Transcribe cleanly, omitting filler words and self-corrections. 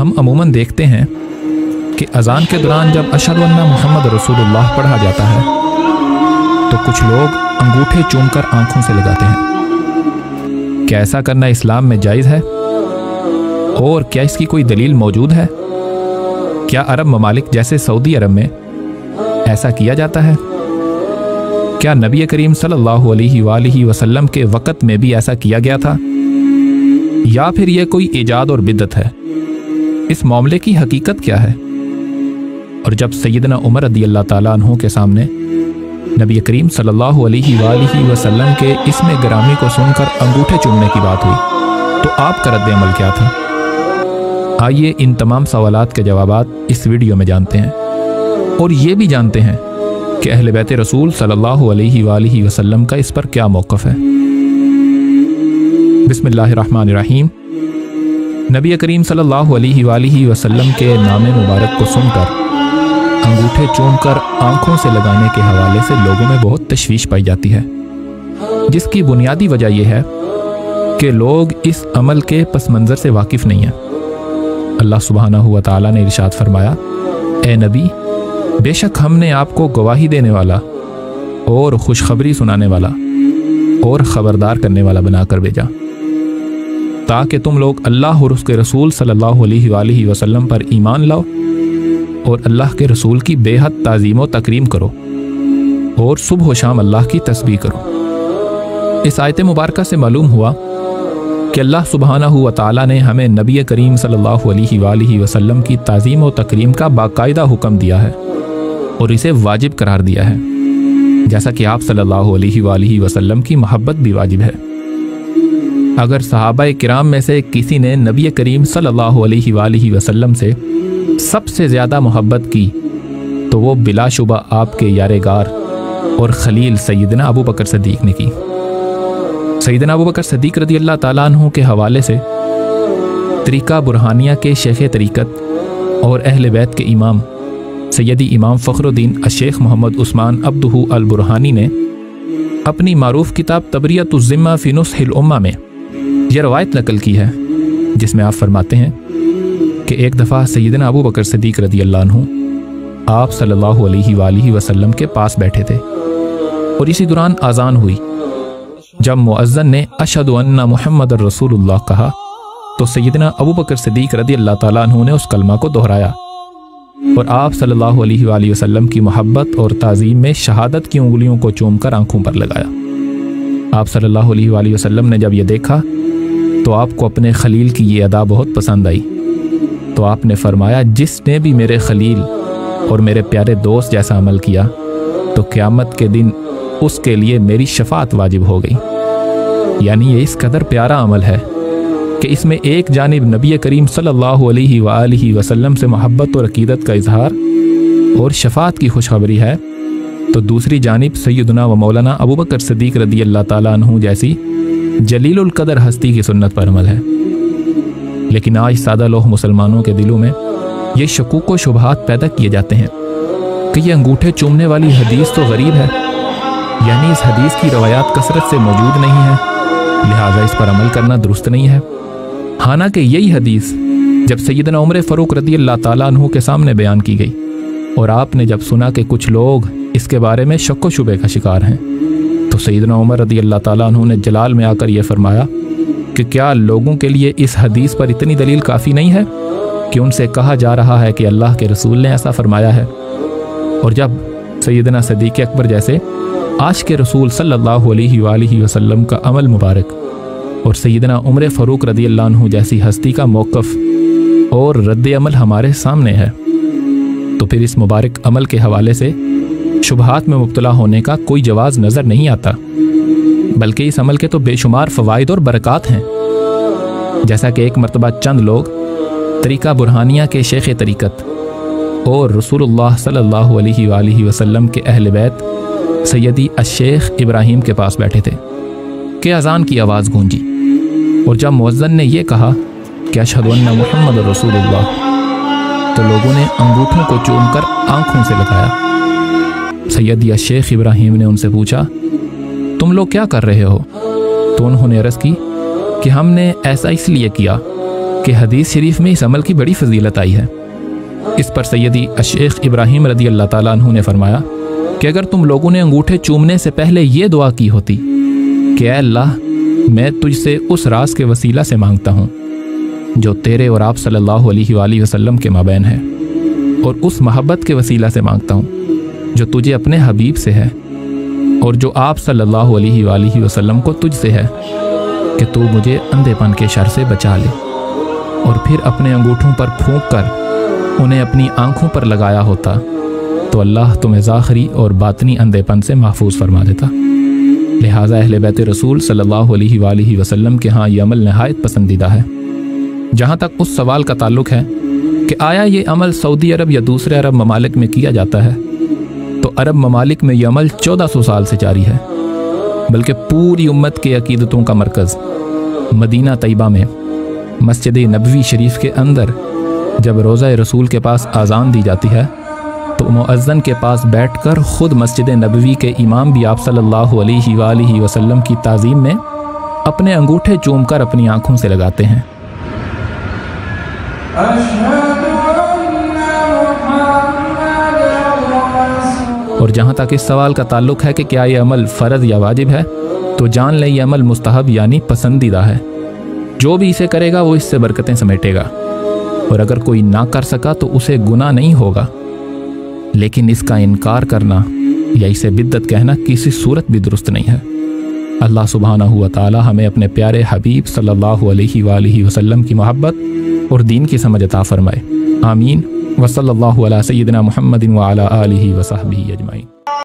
हम अमूमन देखते हैं कि अज़ान के दौरान जब अशहदु अन्ना मुहम्मद रसूलुल्लाह पढ़ा जाता है तो कुछ लोग अंगूठे चूमकर आंखों से लगाते हैं। क्या ऐसा करना इस्लाम में जायज़ है और क्या इसकी कोई दलील मौजूद है? क्या अरब ममालिक जैसे सऊदी अरब में ऐसा किया जाता है? क्या नबी करीम सल्लल्लाहु अलैहि वसल्लम के वक़्त में भी ऐसा किया गया था, या फिर यह कोई इजाद और बिदअत है? इस मामले की हकीकत क्या है? और जब सैयदना उमर रज़ियल्लाहु ताला अन्हु के सामने नबी करीम सल्लल्लाहु अलैहि वसल्लम के इसमें गिरामी को सुनकर अंगूठे चूमने की बात हुई तो आपका रद्द अमल क्या था? आइए इन तमाम सवालात के जवाबात इस वीडियो में जानते हैं और ये भी जानते हैं कि अहले बैत रसूल सल्लल्लाहु अलैहि वसल्लम का इस पर क्या मौक़िफ़ है। बिस्मिल्लाहिर्रहमानिर्रहीम। नबी करीम सल्लल्लाहु अलैहि वसल्लम के नाम मुबारक को सुनकर अंगूठे चूमकर आंखों से लगाने के हवाले से लोगों में बहुत तशवीश पाई जाती है, जिसकी बुनियादी वजह यह है कि लोग इस अमल के पस मंज़र से वाकिफ़ नहीं हैं। अल्लाह सुब्हानहू व तआला ने इरशाद फरमाया, ए नबी, बेशक हमने आपको गवाही देने वाला और खुशखबरी सुनाने वाला और ख़बरदार करने वाला बनाकर भेजा ताकि तुम लोग अल्लाह और उसके रसूल सल्लल्लाहु अलैहि वसल्लम पर ईमान लाओ और अल्लाह के रसूल की बेहद ताज़ीम व तकरीम करो और सुबह व शाम अल्लाह की तस्बीह करो। इस आयत मुबारका से मालूम हुआ कि अल्लाह सुब्हानहू व तआला ने हमें नबी करीम सल्लल्लाहु अलैहि वसल्लम की ताज़ीम व तकरीम का बाकायदा हुक्म दिया है और इसे वाजिब करार दिया है, जैसा कि आप सल्लल्लाहु अलैहि वसल्लम की मोहब्बत भी वाजिब है। अगर सहाबाए किराम में से किसी ने नबी करीम सल्लल्लाहु अलैहि वसल्लम से सबसे ज़्यादा मोहब्बत की तो वो बिलाशुबा आपके यारेगार और खलील सैयदना अबू बकर सिद्दीक़ ने की। सैयदना अबू बकर सिद्दीक़ रज़ियल्लाहु ताला अन्हु के हवाले से तरीक़ा बुरहानिया के शेख तरीक़त और अहले बैत के इमाम सैयदी इमाम फ़खरुद्दीन अशेख मोहम्मद उस्मान अब्दुहु अल बुरहानी ने अपनी मारूफ किताब तबरियतुज़ ज़िम्मा फ़ी नुस्हिल उम्मा में यह रवायत नकल की है, जिसमें आप फरमाते हैं कि एक दफ़ा सैयदना अबू बकर सिद्दीक़ रज़ियल्लाहु अन्हु आप सल्लल्लाहु अलैहि वसल्लम के पास बैठे थे और इसी दौरान आज़ान हुई। जब मुअज्जिन ने अशहदु अन्ना मुहम्मदर रसूलुल्लाह कहा तो सैयदना अबू बकर सिद्दीक़ रज़ियल्लाहु ताला अन्हु ने उस कलमा को दोहराया और आप सल्लल्लाहु अलैहि वसल्लम की मोहब्बत और ताज़ीम में शहादत की उंगलियों को चूमकर आंखों पर लगाया। आप सल्लल्लाहु अलैहि वसल्लम ने जब यह देखा तो आपको अपने खलील की ये अदा बहुत पसंद आई, तो आपने फरमाया, जिसने भी मेरे खलील और मेरे प्यारे दोस्त जैसा अमल किया तो क़यामत के दिन उसके लिए मेरी शफाअत वाजिब हो गई। यानी ये इस कदर प्यारा अमल है कि इसमें एक जानिब नबी करीम सल्लल्लाहु अलैहि वसल्लम से मोहब्बत और अकीदत का इजहार और शफाअत की खुशखबरी है, तो दूसरी जानिब सैयदना व मौलाना अबू बकर सिद्दीक़ रज़ियल्लाहु ताला अन्हु जैसी जलीलुल कदर हस्ती की सुन्नत पर अमल है। लेकिन आज सादा लोग मुसलमानों के दिलों में ये शकूक व शुबहात पैदा किए जाते हैं कि ये अंगूठे चूमने वाली हदीस तो गरीब है, यानी इस हदीस की रवायात कसरत से मौजूद नहीं है, लिहाजा इस पर अमल करना दुरुस्त नहीं है। हालांकि यही हदीस जब सैयदना उमर फ़ारूक रज़ियल्लाहु ताला अन्हु के सामने बयान की गई और आपने जब सुना कि कुछ लोग इसके बारे में शक व शुबे का शिकार हैं, तो सैयदना उमर रज़ियल्लाहु ताला अन्हु ने जलाल में आकर यह फरमाया कि क्या लोगों के लिए इस हदीस पर इतनी दलील काफ़ी नहीं है कि उनसे कहा जा रहा है कि अल्लाह के रसूल ने ऐसा फरमाया है। और जब सैयदना सिद्दीक़ अकबर जैसे आशिक़ रसूल सल्लल्लाहु अलैहि वसल्लम का अमल मुबारक और सैयदना उमर फ़ारूक रज़ियल्लाहु अन्हु जैसी हस्ती का मौक़िफ़ और रद्द अमल हमारे सामने है, तो फिर इस मुबारक अमल के हवाले से शुबहात में मुब्तला होने का कोई जवाज़ नज़र नहीं आता, बल्कि इस अमल के तो बेशुमार फ़वाइद और बरक़ात हैं। जैसा कि एक मरतबा चंद लोग तरीक़ा बुरहानिया के शेख तरीक़त और रसूलुल्लाह सल्लल्लाहु अलैहि वसल्लम के अहले बैत सैयदी अशेख इब्राहीम के पास बैठे थे कि अज़ान की आवाज़ गूंजी और जब मुअज्जिन ने यह कहा कि अशहदु अन्ना मुहम्मद रसूलुल्लाह, तो लोगों ने अंगूठों को चूमकर आंखों से लगाया। सैयदी अशेख इब्राहीम ने उनसे पूछा, तुम लोग क्या कर रहे हो? तो उन्होंने अर्ज़ की कि हमने ऐसा इसलिए किया कि हदीस शरीफ में इस अमल की बड़ी फजीलत आई है। इस पर सैयदी शेख इब्राहिम रदी अल्लाह ताला अन्हु ने फरमाया कि अगर तुम लोगों ने अंगूठे चूमने से पहले ये दुआ की होती कि ऐ अल्लाह, मैं तुझसे उस राज के वसीला से मांगता हूँ जो तेरे और आप सल्लल्लाहु अलैहि वसल्लम के माबैन है, और उस मोहब्बत के वसीला से मांगता हूँ जो तुझे अपने हबीब से है और जो आप सल्लल्लाहु अलैहि वसल्लम को तुझसे है, कि तू मुझे अंधेपन के शर से बचा ले, और फिर अपने अंगूठों पर फूंक कर उन्हें अपनी आंखों पर लगाया होता तो अल्लाह तुम्हें ज़ाहरी और बातनी अंधेपन से महफूज फरमा देता। लिहाजा अहले बैत रसूल सल्लल्लाहु अलैहि वसल्लम के यहाँ ये अमल नहायत पसंदीदा है। जहाँ तक उस सवाल का ताल्लुक है कि आया ये अमल सऊदी अरब या दूसरे अरब ममालिक में किया जाता है, तो अरब ममालिक में यह अमल 1400 साल से जारी है, बल्कि पूरी उम्मत के अकीदतों का मरकज़ मदीना तैयबा में मस्जिद नबवी शरीफ के अंदर जब रोज़ा रसूल के पास आज़ान दी जाती है तो मुअज्ज़न के पास बैठकर ख़ुद मस्जिद नबवी के इमाम भी आप सल्लल्लाहु अलैहि वसल्लम की ताज़ीम में अपने अंगूठे चूमकर अपनी आँखों से लगाते हैं। और जहाँ तक इस सवाल का ताल्लुक है कि क्या ये अमल फ़र्ज़ या वाजिब है, तो जान लें ये अमल मुस्तहब यानी पसंदीदा है। जो भी इसे करेगा वो इससे बरकतें समेटेगा, और अगर कोई ना कर सका तो उसे गुनाह नहीं होगा। लेकिन इसका इनकार करना या इसे बिद्दत कहना किसी सूरत भी दुरुस्त नहीं है। अल्लाह सुब्हानहू व तआला हमें अपने प्यारे हबीब सल्लल्लाहु अलैहि वसल्लम की मोहब्बत और दीन की समझ अता फरमाए। आमीन। व सल्लल्लाहु अला सय्यिदिना मुहम्मदिन व अला आलिहि व सहबिही अजमाइन।